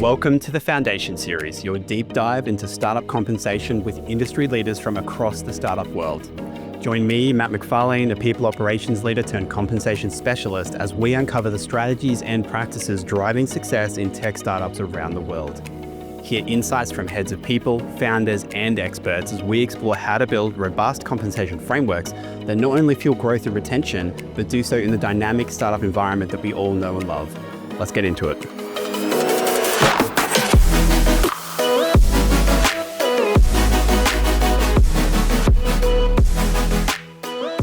Welcome to the Foundation Series, your deep dive into startup compensation with industry leaders from across the startup world. Join me, Matt McFarlane, a people operations leader turned compensation specialist, as we uncover the strategies and practices driving success in tech startups around the world. Hear insights from heads of people, founders, and experts as we explore how to build robust compensation frameworks that not only fuel growth and retention, but do so in the dynamic startup environment that we all know and love. Let's get into it.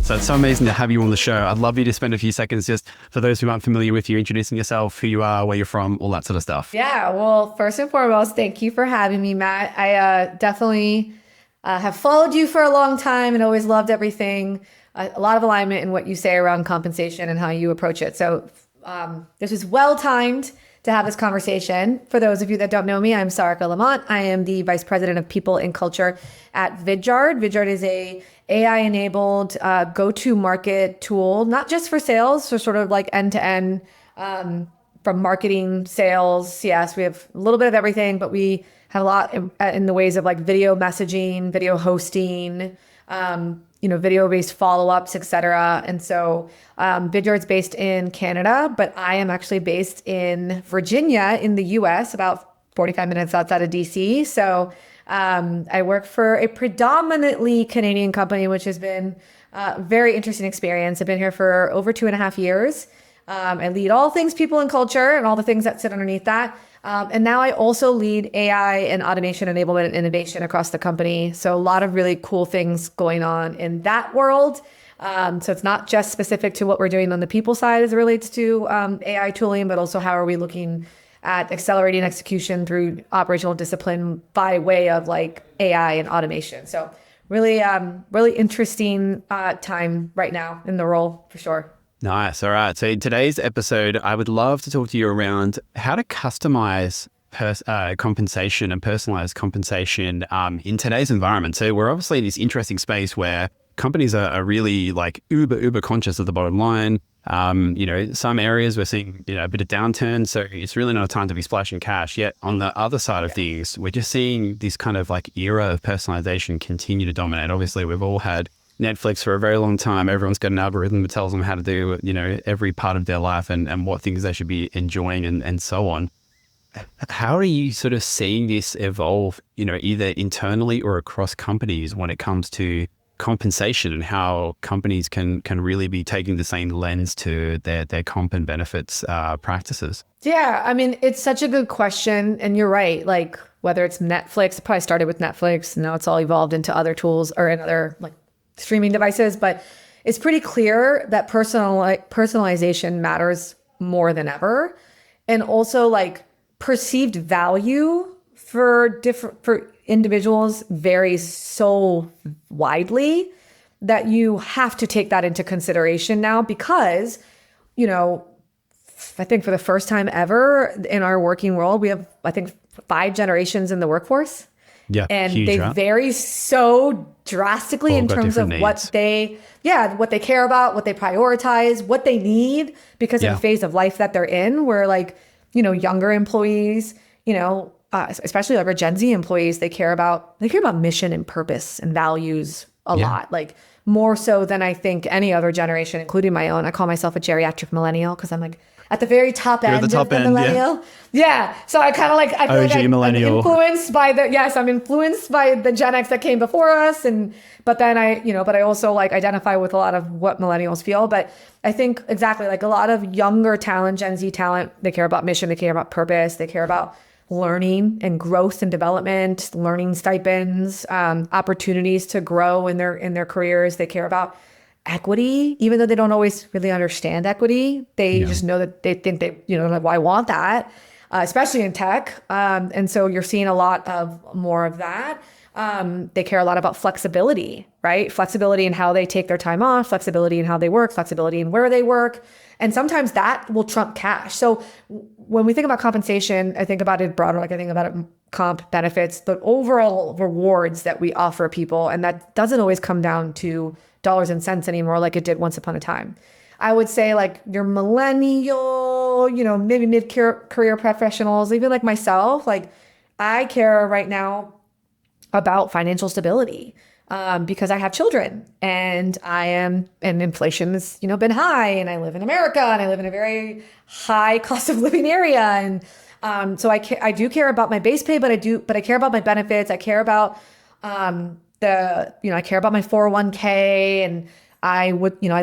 So it's so amazing to have you on the show. I'd love you to spend a few seconds just for those who aren't familiar with you, introducing yourself, who you are, where you're from, all that sort of stuff. Yeah, well, first and foremost, thank you for having me, Matt. I definitely have followed you for a long time and always loved everything. A lot of alignment in what you say around compensation and how you approach it. So this is well-timed to have this conversation. For those of you that don't know me, I'm Sarika Lamont. I am the Vice President of People and Culture at Vidyard. Vidyard is a AI-enabled go-to-market tool, not just for sales, so sort of like end-to-end from marketing, sales. Yes, we have a little bit of everything, but we have a lot in the ways of like video messaging, video hosting, video-based follow-ups, et cetera. And so Vidyard's based in Canada, but I am actually based in Virginia in the US, about 45 minutes outside of DC. So I work for a predominantly Canadian company, which has been a very interesting experience. I've been here for over 2.5 years. I lead all things people and culture and all the things that sit underneath that. And now I also lead AI and automation enablement and innovation across the company. So a lot of really cool things going on in that world. So it's not just specific to what we're doing on the people side as it relates to AI tooling, but also how are we looking at accelerating execution through operational discipline by way of like AI and automation. So really, really interesting time right now in the role for sure. Nice. All right. So in today's episode, I would love to talk to you around how to customize compensation and personalize compensation in today's environment. So we're obviously in this interesting space where companies are really like uber conscious of the bottom line. Some areas we're seeing, a bit of downturn. So it's really not a time to be splashing cash. Yet on the other side of things, we're just seeing this kind of like era of personalization continue to dominate. Obviously, we've all had Netflix for a very long time. Everyone's got an algorithm that tells them how to do, every part of their life and what things they should be enjoying and so on. How are you sort of seeing this evolve, either internally or across companies when it comes to compensation and how companies can really be taking the same lens to their comp and benefits practices? Yeah, I mean, it's such a good question. And you're right. Like whether it's Netflix, it probably started with Netflix. And now it's all evolved into other tools or in other like streaming devices. But it's pretty clear that personalization matters more than ever. And also like perceived value for individuals varies so widely that you have to take that into consideration now because, I think for the first time ever in our working world, we have, 5 generations in the workforce. Yeah. And huge, they right? vary so drastically All in got terms of different what needs. what they care about, what they prioritize, what they need because of the phase of life that they're in, where like, younger employees, especially like our Gen Z employees, they care about mission and purpose and values a lot, like more so than I think any other generation, including my own. I call myself a geriatric millennial because I'm like at the very top end of the millennial. Yeah. So I kind of like, I feel like I'm influenced by I'm influenced by the Gen X that came before us. But I also like identify with a lot of what millennials feel. But I think exactly like a lot of younger talent, Gen Z talent, they care about mission, they care about purpose, they care about learning and growth and development, learning stipends, opportunities to grow in their careers. They care about equity, even though they don't always really understand equity. They just know that they think they, like, well, I want that, especially in tech. And so you're seeing a lot of more of that. They care a lot about flexibility, right? Flexibility in how they take their time off, flexibility in how they work, flexibility in where they work. And sometimes that will trump cash. So when we think about compensation, I think about it broader, like I think about it comp benefits, the overall rewards that we offer people. And that doesn't always come down to dollars and cents anymore like it did once upon a time. I would say like your millennial, maybe mid-career professionals, even like myself, like I care right now about financial stability because I have children and and inflation has, been high and I live in America and I live in a very high cost of living area. And so I do care about my base pay, but I care about my benefits. I care about I care about my 401k and I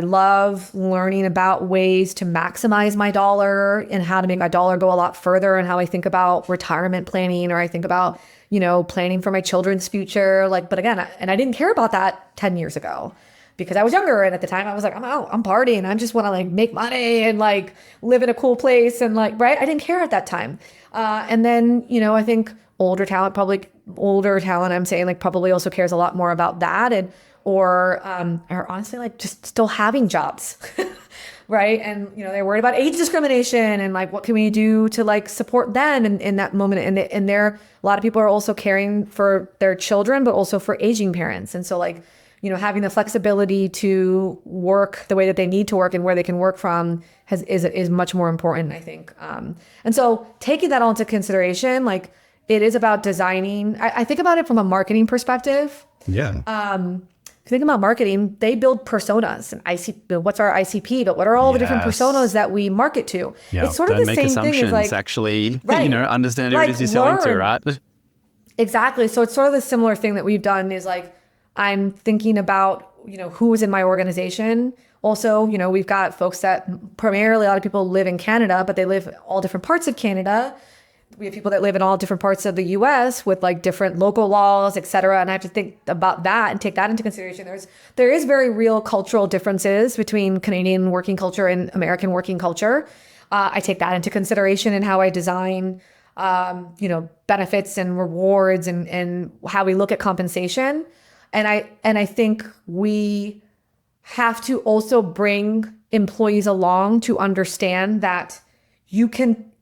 love learning about ways to maximize my dollar and how to make my dollar go a lot further and how I think about retirement planning or I think about, planning for my children's future. But again, I didn't care about that 10 years ago because I was younger. And at the time I was like, I'm out, I'm partying. I just want to make money and live in a cool place. And right. I didn't care at that time. And then, I think older talent, I'm saying probably also cares a lot more about that or honestly, just still having jobs, right? And, they're worried about age discrimination and what can we do to support them in that moment. And a lot of people are also caring for their children, but also for aging parents. And so having the flexibility to work the way that they need to work and where they can work from is much more important, I think. And so taking that all into consideration, it is about designing. I think about it from a marketing perspective. Yeah. If you think about marketing, they build personas and what's our ICP, but what are all the different personas that we market to? Yeah. It's sort of the same thing as actually, right. Understand who it is you're selling to, right? Exactly. So it's sort of the similar thing that we've done is I'm thinking about, who is in my organization. Also, we've got folks that primarily a lot of people live in Canada, but they live all different parts of Canada. We have people that live in all different parts of the US with different local laws, et cetera. And I have to think about that and take that into consideration. There is very real cultural differences between Canadian working culture and American working culture. I take that into consideration in how I design, benefits and rewards and how we look at compensation. And I think we have to also bring employees along to understand that you can,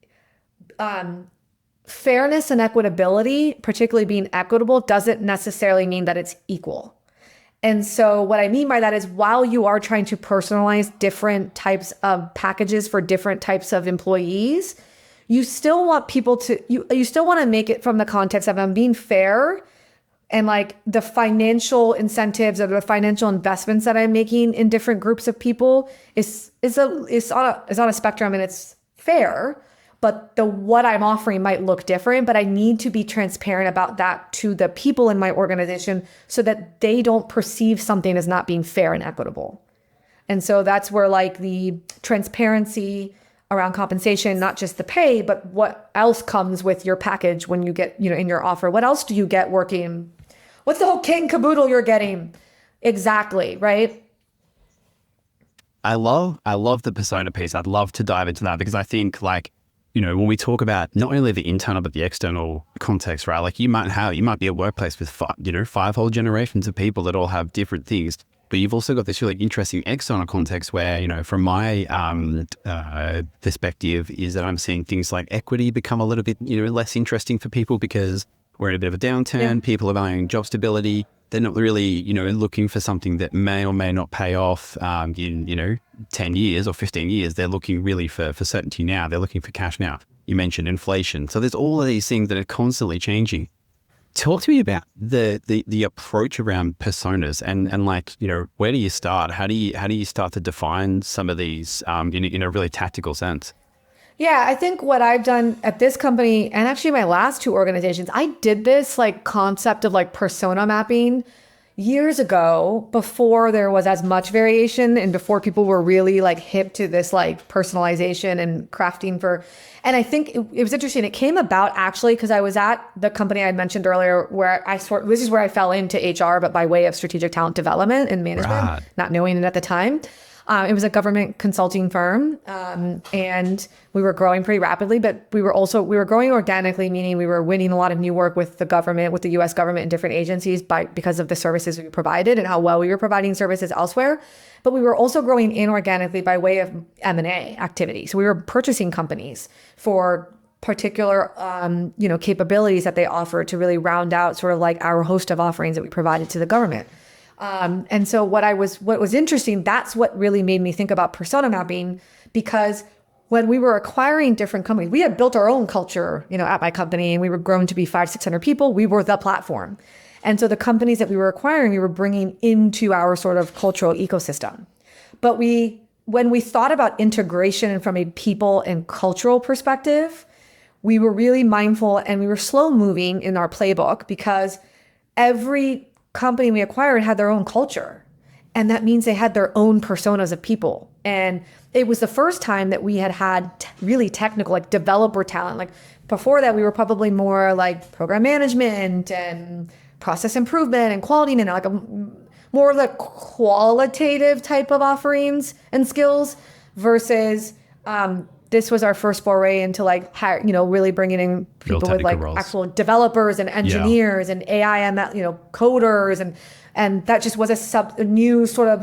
fairness and equitability, particularly being equitable, doesn't necessarily mean that it's equal. And so what I mean by that is while you are trying to personalize different types of packages for different types of employees, you still want people to, you still want to make it from the context of I'm being fair and the financial incentives or the financial investments that I'm making in different groups of people is on a spectrum and it's fair. But what I'm offering might look different, but I need to be transparent about that to the people in my organization so that they don't perceive something as not being fair and equitable. And so that's where the transparency around compensation, not just the pay, but what else comes with your package when you get, in your offer. What else do you get working? What's the whole kit and caboodle you're getting? Exactly, right? I love the persona piece. I'd love to dive into that because I think when we talk about not only the internal but the external context, right? You might be a workplace with five whole generations of people that all have different things, but you've also got this really interesting external context where, from my perspective, is that I'm seeing things like equity become a little bit less interesting for people because we're in a bit of a downturn. Yeah. People are valuing job stability. They're not really, looking for something that may or may not pay off in, 10 years or 15 years. They're looking really for certainty now. They're looking for cash now. You mentioned inflation. So there's all of these things that are constantly changing. Talk to me about the approach around personas and where do you start? How do you start to define some of these in a really tactical sense? Yeah, I think what I've done at this company and actually my last two organizations, I did this concept of persona mapping years ago before there was as much variation and before people were really hip to this personalization and crafting and I think it was interesting. It came about actually because I was at the company I mentioned earlier where this is where I fell into HR, but by way of strategic talent development and management, right. Not knowing it at the time. It was a government consulting firm, and we were growing pretty rapidly, but we were growing organically, meaning we were winning a lot of new work with the government, with the US government and different agencies because of the services we provided and how well we were providing services elsewhere. But we were also growing inorganically by way of M&A activity. So we were purchasing companies for particular, capabilities that they offered to really round out sort of our host of offerings that we provided to the government. And so what was interesting, that's what really made me think about persona mapping, because when we were acquiring different companies, we had built our own culture, at my company, and we were grown to be 500-600 people. We were the platform. And so the companies that we were acquiring, we were bringing into our sort of cultural ecosystem. But when we thought about integration from a people and cultural perspective, we were really mindful and we were slow moving in our playbook, because every company we acquired had their own culture. And that means they had their own personas of people. And it was the first time that we had really technical, like developer talent. Like before that, we were probably more like program management and process improvement and quality, and like more like qualitative type of offerings and skills, versus this was our first foray into like really bringing in people with like roles. Actual developers and engineers and AI and coders, and that just was a new sort of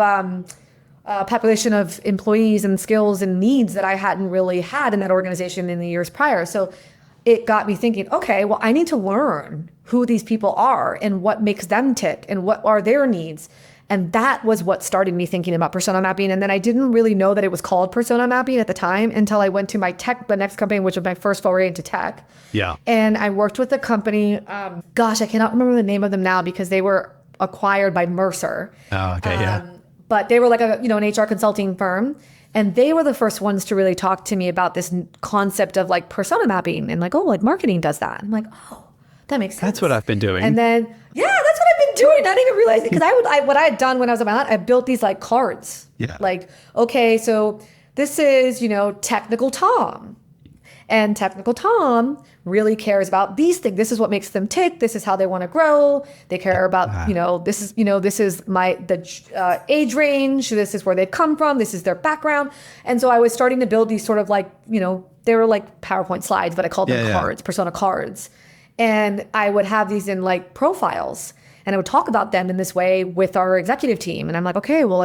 population of employees and skills and needs that I hadn't really had in that organization in the years prior. So it got me thinking, okay, well, I need to learn who these people are and what makes them tick and what are their needs. And that was what started me thinking about persona mapping. And then I didn't really know that it was called persona mapping at the time until I went to the next company, which was my first foray into tech. Yeah. And I worked with a company, I cannot remember the name of them now because they were acquired by Mercer. Oh, okay, yeah. But they were like an HR consulting firm. And they were the first ones to really talk to me about this concept of like persona mapping and like, oh, like marketing does that. I'm like, oh, that makes sense. That's what I've been doing. And then, that's what I've been doing. Not even realizing, because what I had done when I was at my lab, I built these like cards. Yeah. Like, okay, so this is, technical Tom. And technical Tom really cares about these things. This is what makes them tick. This is how they want to grow. They care about, this is the age range. This is where they come from. This is their background. And so I was starting to build these sort of like, they were like PowerPoint slides, but I called them cards, persona cards. And I would have these in like profiles, and I would talk about them in this way with our executive team. And I'm like, okay, well,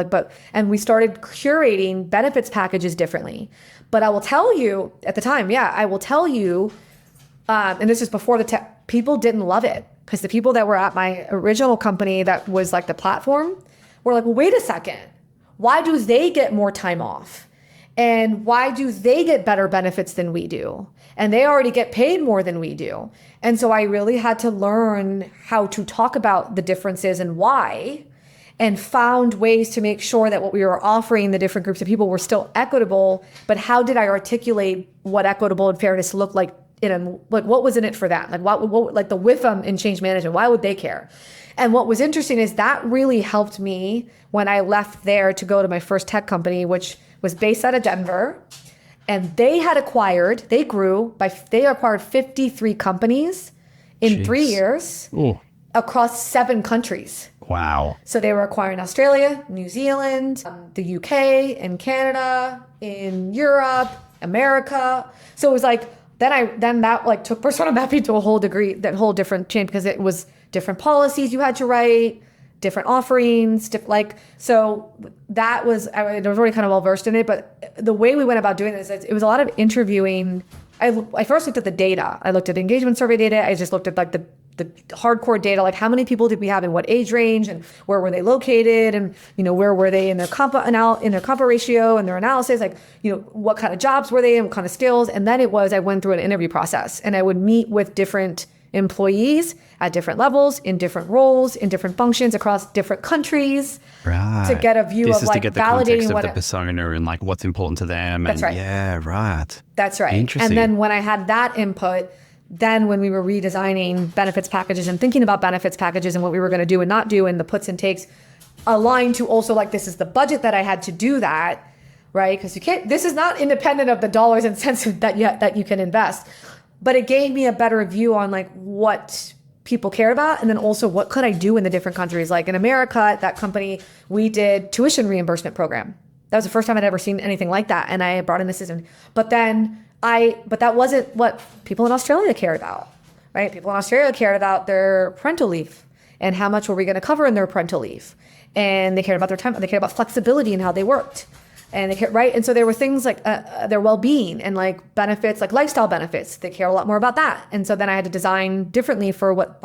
and we started curating benefits packages differently. But I will tell you at the time, and this is before the tech, people didn't love it, because the people that were at my original company that was like the platform were like, well, wait a second. Why do they get more time off? And why do they get better benefits than we do? And they already get paid more than we do. And so I really had to learn how to talk about the differences and why, and found ways to make sure that what we were offering the different groups of people were still equitable. But how did I articulate what equitable and fairness looked like what was in it for that? Like what like the WIFM in change management, why would they care? And what was interesting is that really helped me when I left there to go to my first tech company, which was based out of Denver. And they acquired 53 companies in 3 years across 7 countries. Wow. So they were acquiring Australia, New Zealand, the UK, and Canada, in Europe, America. So it was like, then that like took persona mapping to a whole different chain, because it was different policies you had to write, different offerings, so that was, I was already kind of well versed in it, but the way we went about doing this, it was a lot of interviewing. I first looked at the data. I looked at engagement survey data. I just looked at like the hardcore data, like how many people did we have in what age range and where were they located, and where were they in their compa ratio and their analysis, like what kind of jobs were they and what kind of skills. And then I went through an interview process, and I would meet with different employees at different levels, in different roles, in different functions across different countries, to get a view of like to get the validating context of the persona and like what's important to them. That's right. Yeah, right. That's right. Interesting. And then when I had that input, then when we were redesigning benefits packages and thinking about benefits packages and what we were going to do and not do, and the puts and takes aligned to also like, this is the budget that I had to do that, right? Because this is not independent of the dollars and cents that you can invest. But it gave me a better view on like what people care about, and then also what could I do in the different countries. Like in America, at that company, we did tuition reimbursement program. That was the first time I'd ever seen anything like that, and I brought in the system. But that wasn't what people in Australia cared about, right? People in Australia cared about their parental leave and how much were we going to cover in their parental leave, and they cared about their time. They cared about flexibility and how they worked. And they care, right? And so there were things like their well-being and like benefits, like lifestyle benefits. They care a lot more about that. And so then I had to design differently for what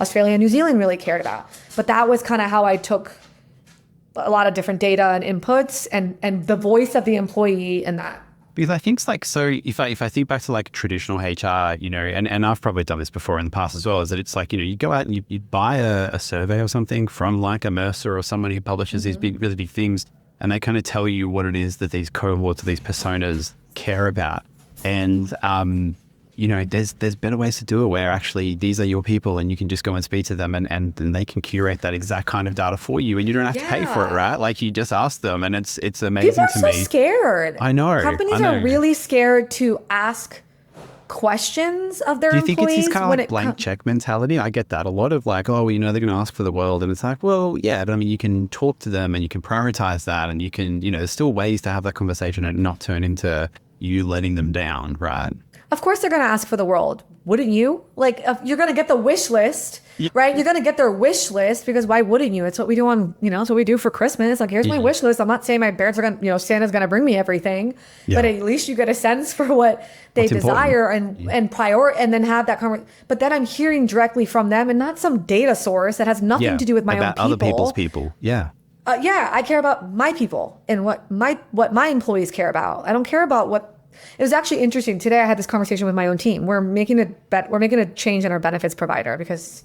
Australia and New Zealand really cared about. But that was kind of how I took a lot of different data and inputs and the voice of the employee in that. Because I think it's like, so if I think back to like traditional HR, you know, and I've probably done this before in the past as well, is that it's like, you know, you go out and you buy a survey or something from like a Mercer or someone who publishes these big, really big things, and they kind of tell you what it is that these cohorts or these personas care about. And, you know, there's better ways to do it where actually these are your people and you can just go and speak to them and they can curate that exact kind of data for you and you don't have to pay for it, right? Like you just ask them and it's amazing People are to so me. scared. I know. Companies are really scared to ask questions of their employees. Do you think it's this kind of like blank check mentality? I get that. A lot of like, oh, well, you know, they're going to ask for the world. And it's like, well, yeah, but I mean, you can talk to them and you can prioritize that and you can, you know, there's still ways to have that conversation and not turn into you letting them down, right? Of course they're going to ask for the world. Wouldn't you? Like, if you're going to get the wish list, right? You're going to get their wish list because why wouldn't you? It's what we do on, you know, it's what we do for Christmas. Like, here's my wish list. I'm not saying my parents are going to, you know, Santa's going to bring me everything, but at least you get a sense for what they desire and then have that conversation. But then I'm hearing directly from them and not some data source that has nothing to do with my own people. Other people's people. Yeah. I care about my people and what my employees care about. I don't care about what. It was actually interesting. Today I had this conversation with my own team. We're making a change in our benefits provider because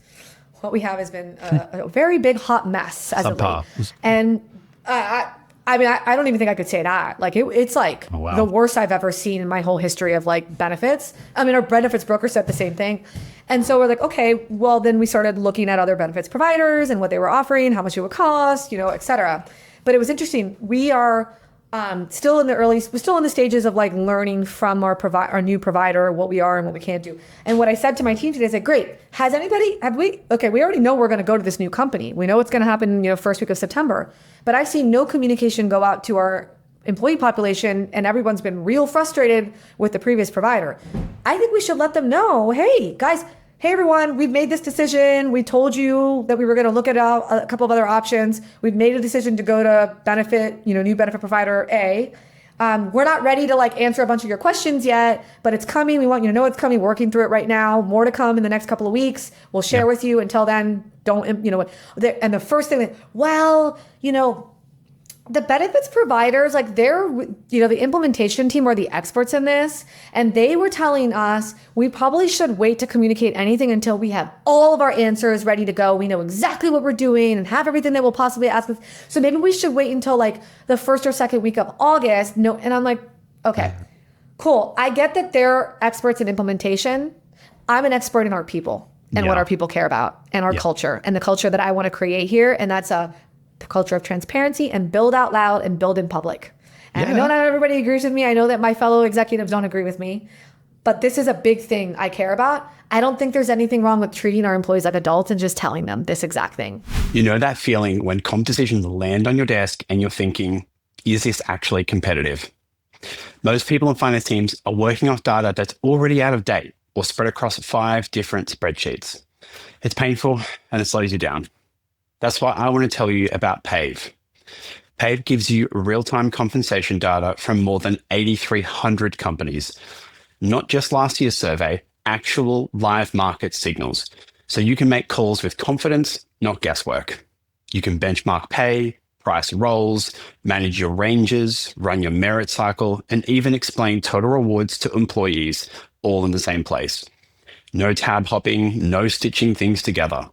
what we have has been a very big hot mess as of late. And I mean, I don't even think I could say that. Like it's like the worst I've ever seen in my whole history of like benefits. I mean, our benefits broker said the same thing. And so we're like, okay, well then we started looking at other benefits providers and what they were offering, how much it would cost, you know, et cetera. But it was interesting. We are we're still in the stages of like learning from our new provider, what we are and what we can't do. And what I said to my team today is like, great, we already know we're going to go to this new company. We know it's going to happen, you know, first week of September, but I've seen no communication go out to our employee population and everyone's been real frustrated with the previous provider. I think we should let them know, hey guys, hey everyone, we've made this decision. We told you that we were going to look at a couple of other options. We've made a decision to go to new benefit provider A. We're not ready to like answer a bunch of your questions yet, but it's coming. We want you to know it's coming. We're working through it right now. More to come in the next couple of weeks. We'll share with you. Until then, don't, you know what? And the first thing the benefits providers, like they're, you know, the implementation team are the experts in this. And they were telling us we probably should wait to communicate anything until we have all of our answers ready to go. We know exactly what we're doing and have everything that we'll possibly ask us. So maybe we should wait until like the first or second week of August. No, and I'm like, okay, cool. I get that they're experts in implementation. I'm an expert in our people and what our people care about and our culture and the culture that I want to create here. And that's the culture of transparency and build out loud and build in public. And I know not everybody agrees with me. I know that my fellow executives don't agree with me, but this is a big thing I care about. I don't think there's anything wrong with treating our employees like adults and just telling them this exact thing. You know that feeling when comp decisions land on your desk and you're thinking, is this actually competitive? Most people in finance teams are working off data that's already out of date or spread across 5 different spreadsheets. It's painful and it slows you down. That's why I want to tell you about Pave. Pave gives you real-time compensation data from more than 8,300 companies, not just last year's survey, actual live market signals. So you can make calls with confidence, not guesswork. You can benchmark pay, price roles, manage your ranges, run your merit cycle, and even explain total rewards to employees all in the same place. No tab hopping, no stitching things together.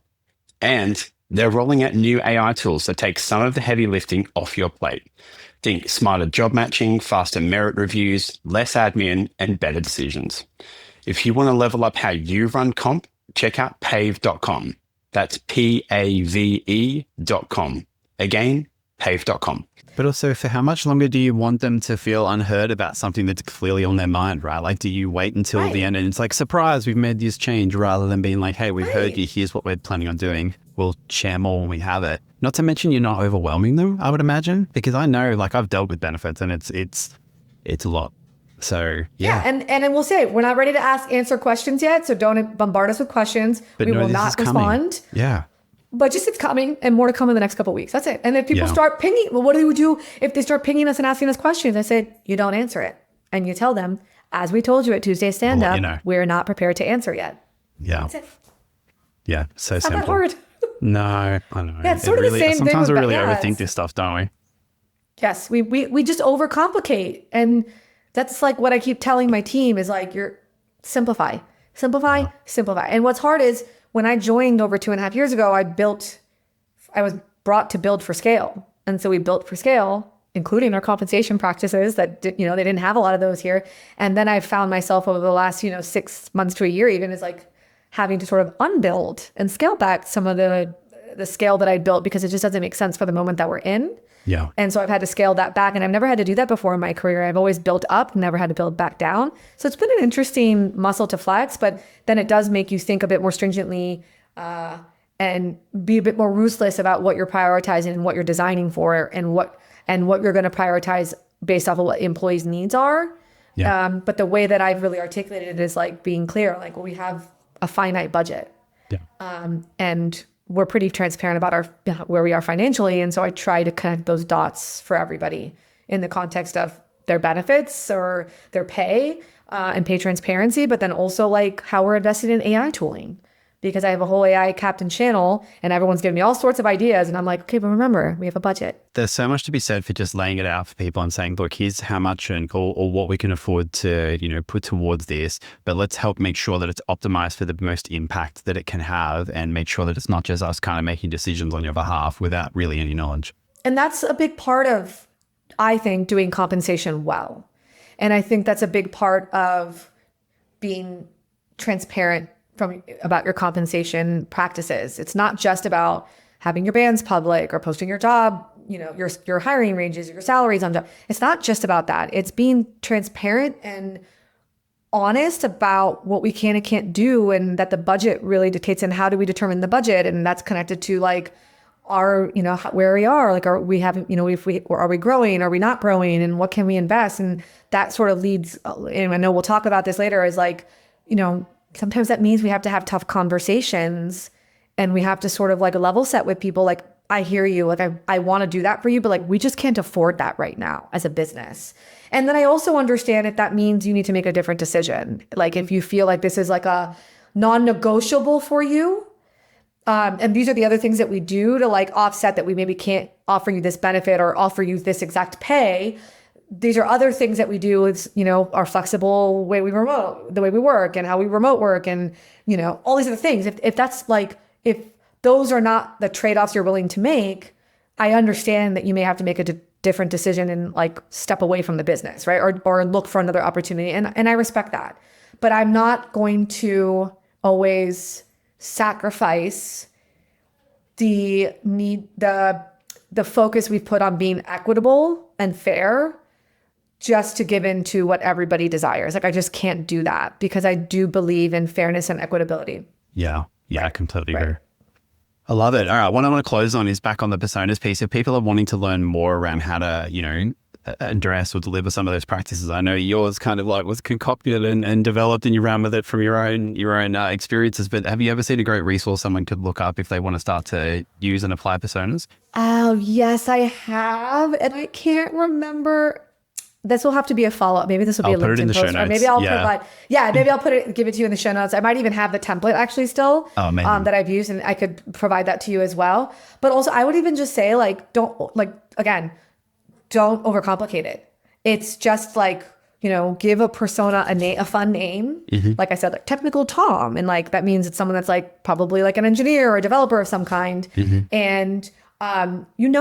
And they're rolling out new AI tools that take some of the heavy lifting off your plate. Think smarter job matching, faster merit reviews, less admin, and better decisions. If you want to level up how you run comp, check out pave.com. That's PAVE.com. Again, pave.com. But also, for how much longer do you want them to feel unheard about something that's clearly on their mind, right? Like, do you wait until the end and it's like, surprise, we've made this change, rather than being like, hey, we've heard you, here's what we're planning on doing. We'll share more when we have it. Not to mention you're not overwhelming them, I would imagine, because I know, like, I've dealt with benefits and it's a lot. So, yeah. And we'll say, we're not ready to answer questions yet, so don't bombard us with questions. But we will not respond. Yeah. but just it's coming and more to come in the next couple of weeks. That's it. And then people start pinging. Well, what do we do if they start pinging us and asking us questions? I said, you don't answer it. And you tell them, as we told you at Tuesday Stand Up, we're not prepared to answer yet. Yeah. That's it. Yeah. So Not simple. that hard. No, I know. Yeah, it's sort of the same sometimes thing we with really ads. overthink this stuff, don't we? Yes, we just overcomplicate. And that's what I keep telling my team is simplify. And what's hard is when I joined over 2.5 years ago, I was brought to build for scale. And so we built for scale, including our compensation practices that, they didn't have a lot of those here. And then I found myself over the last, 6 months to a year even is having to sort of unbuild and scale back some of the scale that I built because it just doesn't make sense for the moment that we're in. Yeah. And so I've had to scale that back, and I've never had to do that before in my career. I've always built up, never had to build back down. So it's been an interesting muscle to flex, but then it does make you think a bit more stringently and be a bit more ruthless about what you're prioritizing and what you're designing for and what you're going to prioritize based off of what employees' needs are. Yeah. But the way that I've really articulated it is being clear, we have a finite budget. Yeah. And we're pretty transparent about where we are financially. And so I try to connect those dots for everybody in the context of their benefits or their pay and pay transparency, but then also how we're invested in AI tooling. Because I have a whole AI captain channel and everyone's giving me all sorts of ideas. And I'm like, okay, but remember, we have a budget. There's so much to be said for just laying it out for people and saying, look, here's how much or what we can afford to, put towards this, but let's help make sure that it's optimized for the most impact that it can have and make sure that it's not just us kind of making decisions on your behalf without really any knowledge. And that's a big part of, I think, doing compensation well. And I think that's a big part of being transparent about your compensation practices. It's not just about having your bands public or posting your job, your hiring ranges, your salaries on job. It's not just about that. It's being transparent and honest about what we can and can't do, and that the budget really dictates. And how do we determine the budget? And that's connected to our, where we are. Are we having, are we growing? Are we not growing? And what can we invest? And that sort of leads. And I know we'll talk about this later. Is sometimes that means we have to have tough conversations and we have to sort of level set with people. I hear you, I want to do that for you, but we just can't afford that right now as a business. And then I also understand if that means you need to make a different decision. If you feel this is a non-negotiable for you. And these are the other things that we do to offset that we maybe can't offer you this benefit or offer you this exact pay. These are other things that we do with, our flexible way the way we work and how we remote work and, all these other things. If that's if those are not the trade-offs you're willing to make, I understand that you may have to make a different decision and step away from the business, right? Or look for another opportunity. And I respect that, but I'm not going to always sacrifice the focus we've put on being equitable and fair just to give in to what everybody desires. I just can't do that because I do believe in fairness and equitability. Yeah. I completely agree. I love it. All right. What I want to close on is back on the personas piece. If people are wanting to learn more around how to, address or deliver some of those practices, I know yours kind of was concocted and developed and you ran with it from your own experiences, but have you ever seen a great resource someone could look up if they want to start to use and apply personas? Oh, yes, I have. And I can't remember. This will have to be a follow-up. Maybe this will be a LinkedIn post. Or maybe I'll maybe I'll give it to you in the show notes. I might even have the template actually still that I've used, and I could provide that to you as well. But also I would even just say don't overcomplicate it. It's just give a persona a fun name. Mm-hmm. Like I said, technical Tom. And that means it's someone that's probably an engineer or a developer of some kind. Mm-hmm. And you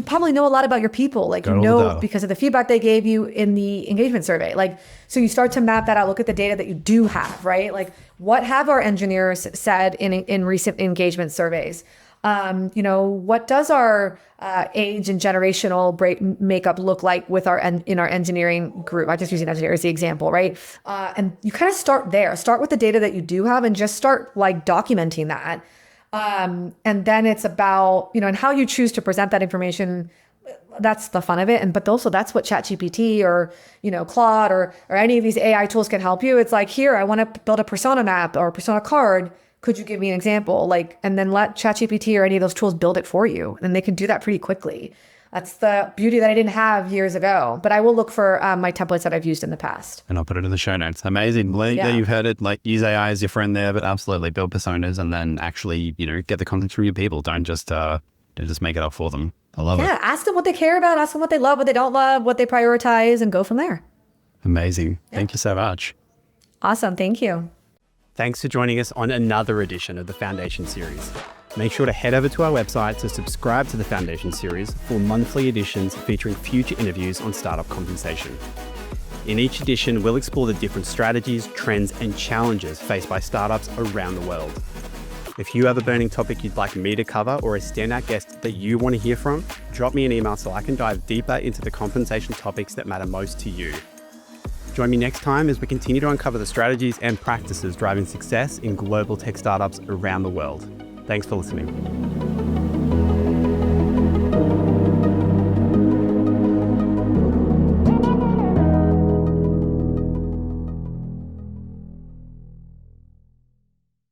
probably know a lot about your people, because of the feedback they gave you in the engagement survey. So you start to map that out, look at the data that you do have, right? What have our engineers said in recent engagement surveys? What does our age and generational makeup look like with in our engineering group? I'm just using engineers as the example, right? And you kind of start there, start with the data that you do have and just start documenting that. And then it's about, and how you choose to present that information. That's the fun of it. But also that's what ChatGPT or, Claude or any of these AI tools can help you. It's here, I want to build a persona map or a persona card. Could you give me an example? Like, and then let ChatGPT or any of those tools build it for you. And they can do that pretty quickly. That's the beauty that I didn't have years ago. But I will look for my templates that I've used in the past. And I'll put it in the show notes. Amazing. Yeah. You've heard it. Like, use AI as your friend there, but absolutely build personas and then actually, get the content from your people. Don't just make it up for them. I love it. Yeah, ask them what they care about, ask them what they love, what they don't love, what they prioritize, and go from there. Amazing. Thank you so much. Awesome. Thank you. Thanks for joining us on another edition of the Foundation Series. Make sure to head over to our website to subscribe to the Foundation Series for monthly editions featuring future interviews on startup compensation. In each edition, we'll explore the different strategies, trends, and challenges faced by startups around the world. If you have a burning topic you'd like me to cover or a standout guest that you want to hear from, drop me an email so I can dive deeper into the compensation topics that matter most to you. Join me next time as we continue to uncover the strategies and practices driving success in global tech startups around the world. Thanks for listening.